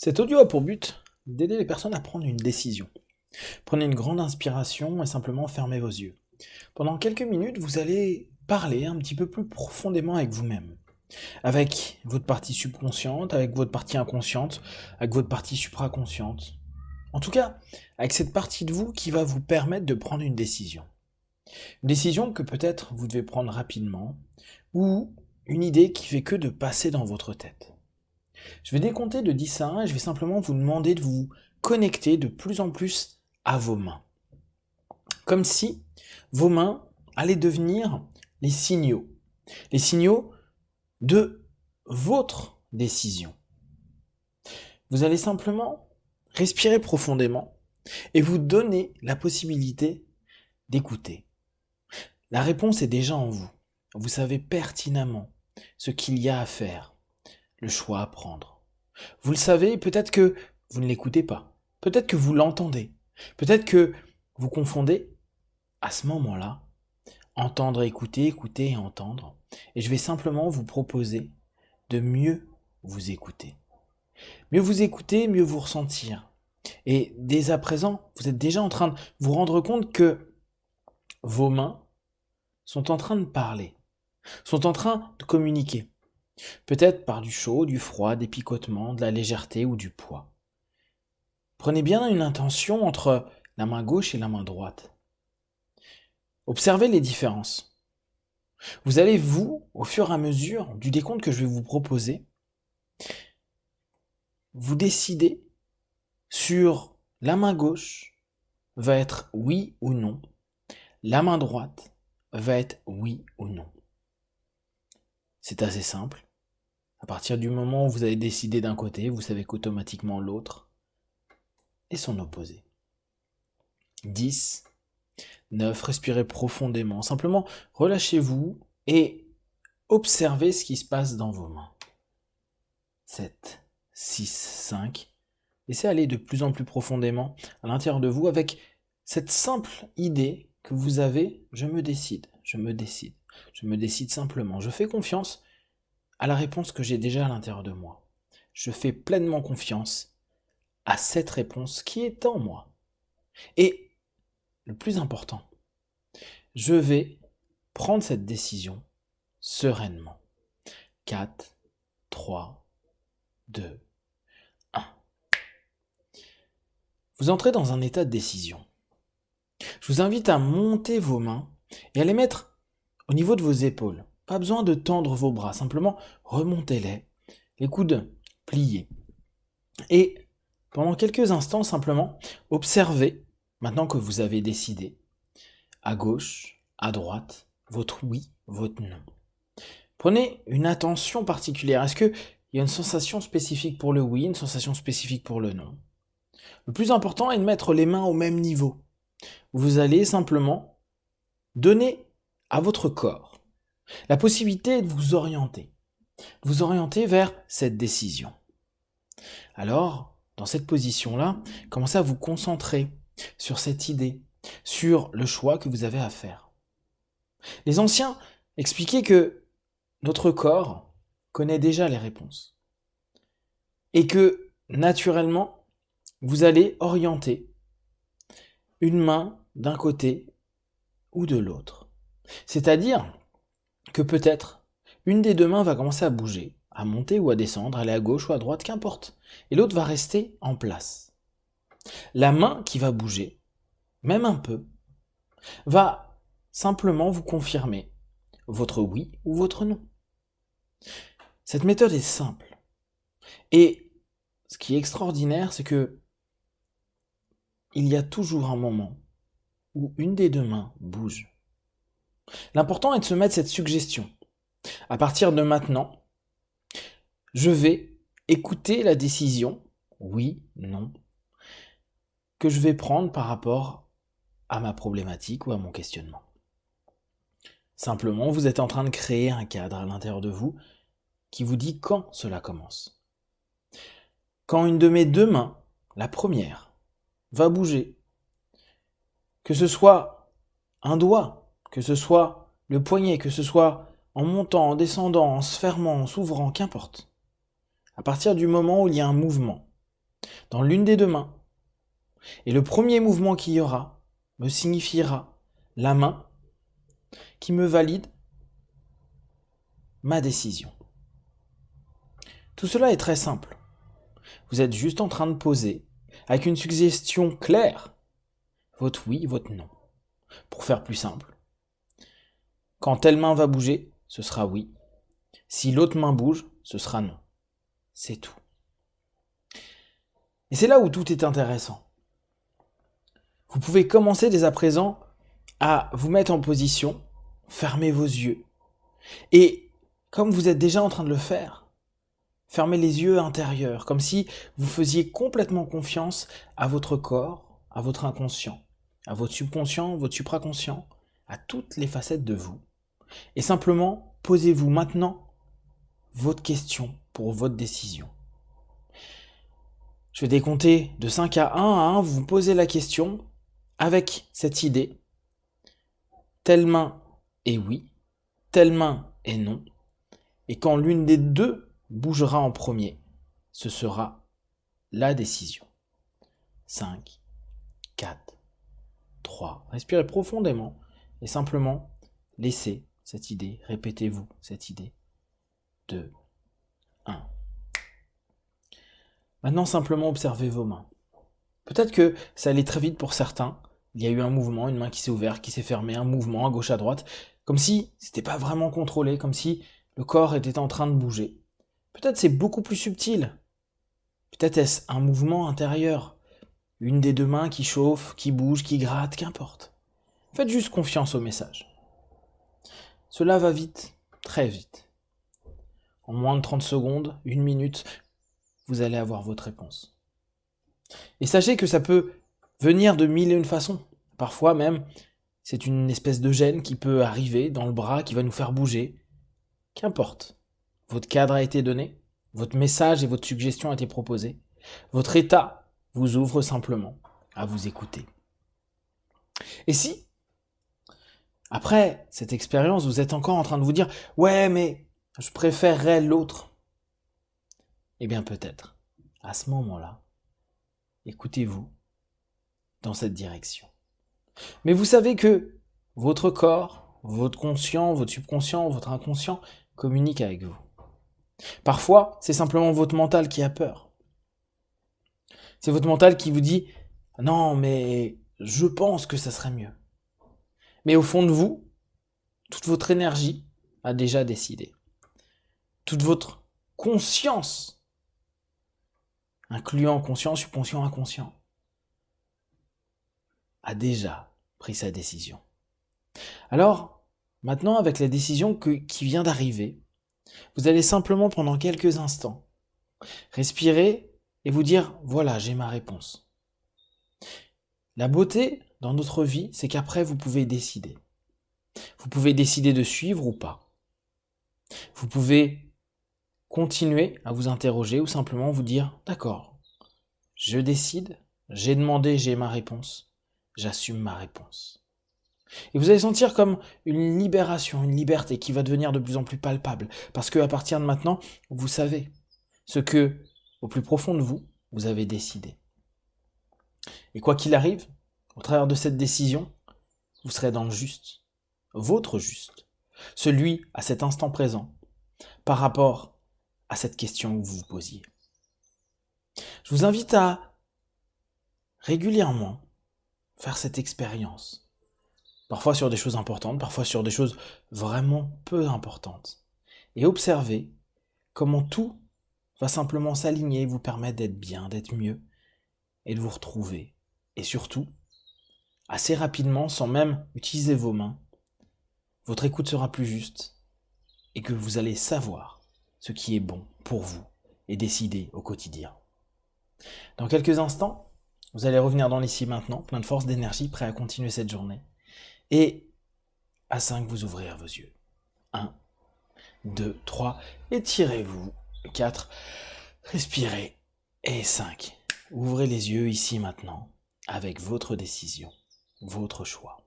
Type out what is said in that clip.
Cet audio a pour but d'aider les personnes à prendre une décision. Prenez une grande inspiration et simplement fermez vos yeux. Pendant quelques minutes, vous allez parler un petit peu plus profondément avec vous-même, avec votre partie subconsciente, avec votre partie inconsciente, avec votre partie supraconsciente. En tout cas, avec cette partie de vous qui va vous permettre de prendre une décision. Une décision que peut-être vous devez prendre rapidement, ou une idée qui fait que de passer dans votre tête. Je vais décompter de 10 à 1 et je vais simplement vous demander de vous connecter de plus en plus à vos mains. Comme si vos mains allaient devenir les signaux. Les signaux de votre décision. Vous allez simplement respirer profondément et vous donner la possibilité d'écouter. La réponse est déjà en vous. Vous savez pertinemment ce qu'il y a à faire, le choix à prendre. Vous le savez, peut-être que vous ne l'écoutez pas. Peut-être que vous l'entendez. Peut-être que vous confondez à ce moment-là entendre, écouter, écouter et entendre. Et je vais simplement vous proposer de mieux vous écouter. Mieux vous écouter, mieux vous ressentir. Et dès à présent, vous êtes déjà en train de vous rendre compte que vos mains sont en train de parler, sont en train de communiquer. Peut-être par du chaud, du froid, des picotements, de la légèreté ou du poids. Prenez bien une intention entre la main gauche et la main droite. Observez les différences. Vous allez, au fur et à mesure du décompte que je vais vous proposer, vous décider sur la main gauche va être oui ou non, la main droite va être oui ou non. C'est assez simple. À partir du moment où vous avez décidé d'un côté, vous savez qu'automatiquement l'autre est son opposé. 10, 9, respirez profondément. Simplement, relâchez-vous et observez ce qui se passe dans vos mains. 7, 6, 5. Laissez aller de plus en plus profondément à l'intérieur de vous avec cette simple idée que vous avez, je me décide, je me décide. Je me décide simplement. Je fais confiance à la réponse que j'ai déjà à l'intérieur de moi. Je fais pleinement confiance à cette réponse qui est en moi. Et le plus important, je vais prendre cette décision sereinement. 4, 3, 2, 1. Vous entrez dans un état de décision. Je vous invite à monter vos mains et à les mettre au niveau de vos épaules. Pas besoin de tendre vos bras, simplement remontez-les, les coudes pliés. Et pendant quelques instants, simplement, observez, maintenant que vous avez décidé, à gauche, à droite, votre oui, votre non. Prenez une attention particulière. Est-ce qu'il y a une sensation spécifique pour le oui, une sensation spécifique pour le non? Le plus important est de mettre les mains au même niveau. Vous allez simplement donner à votre corps la possibilité de vous orienter vers cette décision. Alors, dans cette position-là, commencez à vous concentrer sur cette idée, sur le choix que vous avez à faire. Les anciens expliquaient que notre corps connaît déjà les réponses et que, naturellement, vous allez orienter une main d'un côté ou de l'autre. C'est-à-dire que peut-être une des deux mains va commencer à bouger, à monter ou à descendre, aller à gauche ou à droite, qu'importe. Et l'autre va rester en place. La main qui va bouger, même un peu, va simplement vous confirmer votre oui ou votre non. Cette méthode est simple. Et ce qui est extraordinaire, c'est que il y a toujours un moment où une des deux mains bouge. L'important est de se mettre cette suggestion. À partir de maintenant, je vais écouter la décision, oui, non, que je vais prendre par rapport à ma problématique ou à mon questionnement. Simplement, vous êtes en train de créer un cadre à l'intérieur de vous qui vous dit quand cela commence. Quand une de mes deux mains, la première, va bouger, que ce soit un doigt, que ce soit le poignet, que ce soit en montant, en descendant, en se fermant, en s'ouvrant, qu'importe. À partir du moment où il y a un mouvement, dans l'une des deux mains. Et le premier mouvement qu'il y aura me signifiera la main qui me valide ma décision. Tout cela est très simple. Vous êtes juste en train de poser, avec une suggestion claire, votre oui, votre non. Pour faire plus simple, quand telle main va bouger, ce sera oui. Si l'autre main bouge, ce sera non. C'est tout. Et c'est là où tout est intéressant. Vous pouvez commencer dès à présent à vous mettre en position, fermer vos yeux. Et comme vous êtes déjà en train de le faire, fermez les yeux intérieurs, comme si vous faisiez complètement confiance à votre corps, à votre inconscient, à votre subconscient, votre supraconscient, à toutes les facettes de vous. Et simplement, posez-vous maintenant votre question pour votre décision. Je vais décompter de 5 à 1, vous vous posez la question avec cette idée. Telle main est oui, telle main est non. Et quand l'une des deux bougera en premier, ce sera la décision. 5, 4, 3. Respirez profondément et simplement laissez cette idée, répétez-vous cette idée. 2, 1. Maintenant, simplement observez vos mains. Peut-être que ça allait très vite pour certains. Il y a eu un mouvement, une main qui s'est ouverte, qui s'est fermée, un mouvement à gauche, à droite, comme si c'était pas vraiment contrôlé, comme si le corps était en train de bouger. Peut-être c'est beaucoup plus subtil. Peut-être est-ce un mouvement intérieur, une des deux mains qui chauffe, qui bouge, qui gratte, qu'importe. Faites juste confiance au message. Cela va vite, très vite. En moins de 30 secondes, 1 minute, vous allez avoir votre réponse. Et sachez que ça peut venir de mille et une façons. Parfois même, c'est une espèce de gêne qui peut arriver dans le bras, qui va nous faire bouger. Qu'importe. Votre cadre a été donné, votre message et votre suggestion a été proposé. Votre état vous ouvre simplement à vous écouter. Et si, après cette expérience, vous êtes encore en train de vous dire « Ouais, mais je préférerais l'autre », eh bien peut-être, à ce moment-là, écoutez-vous dans cette direction. Mais vous savez que votre corps, votre conscient, votre subconscient, votre inconscient communiquent avec vous. Parfois, c'est simplement votre mental qui a peur. C'est votre mental qui vous dit « Non, mais je pense que ça serait mieux ». Mais au fond de vous, toute votre énergie a déjà décidé. Toute votre conscience, incluant conscient, subconscient, inconscient, a déjà pris sa décision. Alors, maintenant, avec la décision qui vient d'arriver, vous allez simplement pendant quelques instants respirer et vous dire « Voilà, j'ai ma réponse ». La beauté dans notre vie, c'est qu'après, vous pouvez décider. Vous pouvez décider de suivre ou pas. Vous pouvez continuer à vous interroger ou simplement vous dire « D'accord, je décide, j'ai demandé, j'ai ma réponse, j'assume ma réponse ». Et vous allez sentir comme une libération, une liberté qui va devenir de plus en plus palpable. Parce qu'à partir de maintenant, vous savez ce que, au plus profond de vous, vous avez décidé. Et quoi qu'il arrive, au travers de cette décision, vous serez dans le juste, votre juste, celui à cet instant présent, par rapport à cette question que vous vous posiez. Je vous invite à régulièrement faire cette expérience. Parfois sur des choses importantes, parfois sur des choses vraiment peu importantes. Et observez comment tout va simplement s'aligner et vous permettre d'être bien, d'être mieux, et de vous retrouver. Et surtout, assez rapidement, sans même utiliser vos mains, votre écoute sera plus juste, et que vous allez savoir ce qui est bon pour vous, et décider au quotidien. Dans quelques instants, vous allez revenir dans l'ici maintenant, plein de force, d'énergie, prêt à continuer cette journée. Et à 5, vous ouvrirez vos yeux. 1, 2, 3, étirez-vous. 4, respirez. Et 5, ouvrez les yeux ici maintenant avec votre décision, votre choix.